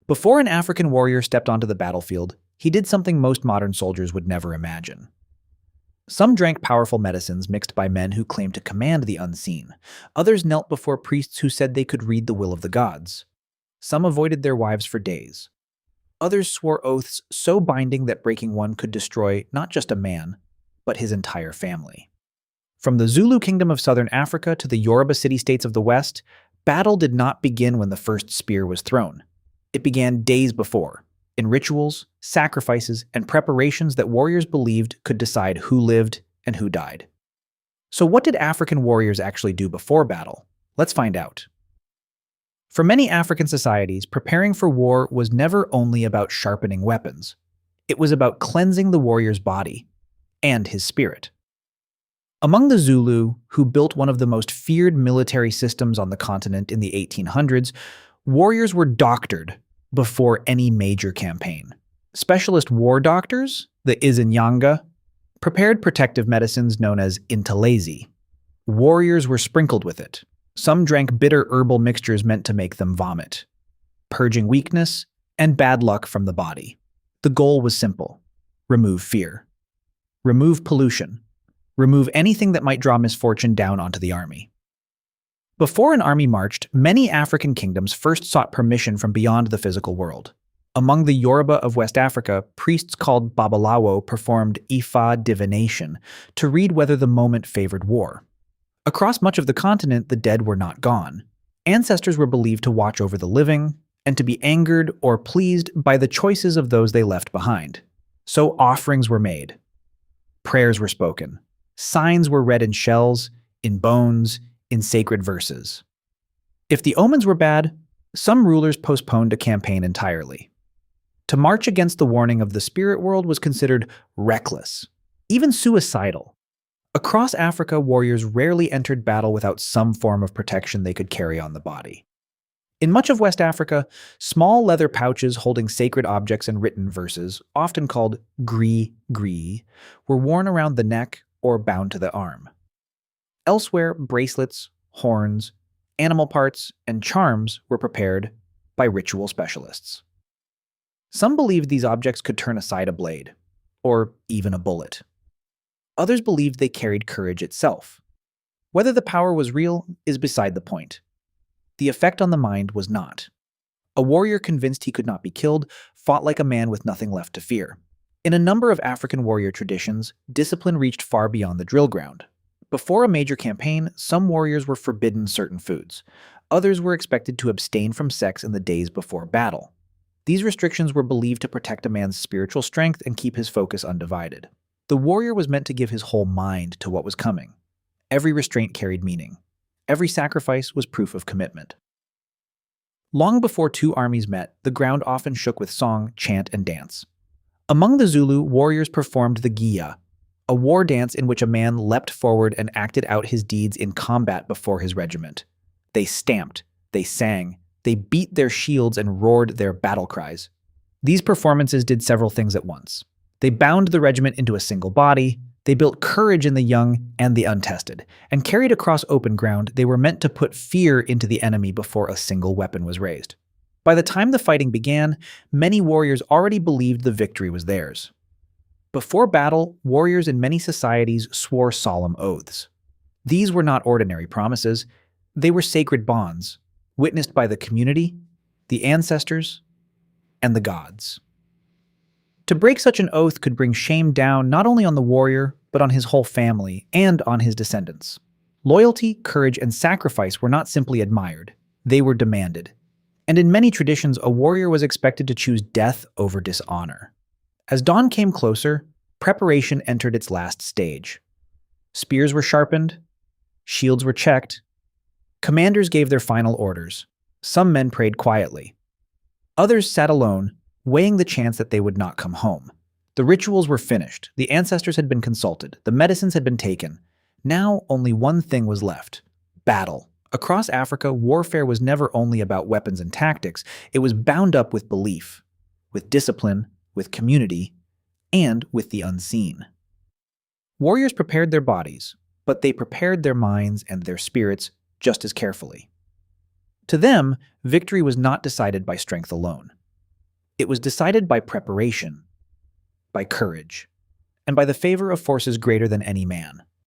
Before an African warrior stepped onto the battlefield, he did something most modern soldiers would never imagine. Some drank powerful medicines mixed by men who claimed to command the unseen. Others knelt before priests who said they could read the will of the gods. Some avoided their wives for days. Others swore oaths so binding that breaking one could destroy not just a man, but his entire family. From the Zulu kingdom of southern Africa to the Yoruba city-states of the West, battle did not begin when the first spear was thrown. It began days before, in rituals, sacrifices, and preparations that warriors believed could decide who lived and who died. So what did African warriors actually do before battle? Let's find out. For many African societies, preparing for war was never only about sharpening weapons. It was about cleansing the warrior's body and his spirit. Among the Zulu, who built one of the most feared military systems on the continent in the 1800s, warriors were doctored before any major campaign. Specialist war doctors, the Izinyanga, prepared protective medicines known as intalezi. Warriors were sprinkled with it. Some drank bitter herbal mixtures meant to make them vomit, purging weakness and bad luck from the body. The goal was simple: remove fear, remove pollution, remove anything that might draw misfortune down onto the army. Before an army marched, many African kingdoms first sought permission from beyond the physical world. Among the Yoruba of West Africa, priests called Babalawo performed Ifa divination to read whether the moment favored war. Across much of the continent, the dead were not gone. Ancestors were believed to watch over the living and to be angered or pleased by the choices of those they left behind. So offerings were made. Prayers were spoken. Signs were read in shells, in bones, in sacred verses. If the omens were bad, some rulers postponed a campaign entirely. To march against the warning of the spirit world was considered reckless, even suicidal. Across Africa, warriors rarely entered battle without some form of protection they could carry on the body. In much of West Africa, small leather pouches holding sacred objects and written verses, often called gris, were worn around the neck or bound to the arm. Elsewhere, bracelets, horns, animal parts, and charms were prepared by ritual specialists. Some believed these objects could turn aside a blade, or even a bullet. Others believed they carried courage itself. Whether the power was real is beside the point. The effect on the mind was not. A warrior convinced he could not be killed fought like a man with nothing left to fear. In a number of African warrior traditions, discipline reached far beyond the drill ground. Before a major campaign, some warriors were forbidden certain foods. Others were expected to abstain from sex in the days before battle. These restrictions were believed to protect a man's spiritual strength and keep his focus undivided. The warrior was meant to give his whole mind to what was coming. Every restraint carried meaning. Every sacrifice was proof of commitment. Long before two armies met, the ground often shook with song, chant, and dance. Among the Zulu, warriors performed the giya, a war dance in which a man leapt forward and acted out his deeds in combat before his regiment. They stamped, they sang, they beat their shields and roared their battle cries. These performances did several things at once. They bound the regiment into a single body, they built courage in the young and the untested, and carried across open ground, they were meant to put fear into the enemy before a single weapon was raised. By the time the fighting began, many warriors already believed the victory was theirs. Before battle, warriors in many societies swore solemn oaths. These were not ordinary promises, they were sacred bonds, witnessed by the community, the ancestors, and the gods. To break such an oath could bring shame down not only on the warrior, but on his whole family and on his descendants. Loyalty, courage, and sacrifice were not simply admired, they were demanded. And in many traditions, a warrior was expected to choose death over dishonor. As dawn came closer, preparation entered its last stage. Spears were sharpened, shields were checked, commanders gave their final orders. Some men prayed quietly. Others sat alone, weighing the chance that they would not come home. The rituals were finished, the ancestors had been consulted, the medicines had been taken. Now only one thing was left: battle. Across Africa, warfare was never only about weapons and tactics, it was bound up with belief, with discipline, with community, and with the unseen. Warriors prepared their bodies, but they prepared their minds and their spirits just as carefully. To them, victory was not decided by strength alone. It was decided by preparation, by courage, and by the favor of forces greater than any man.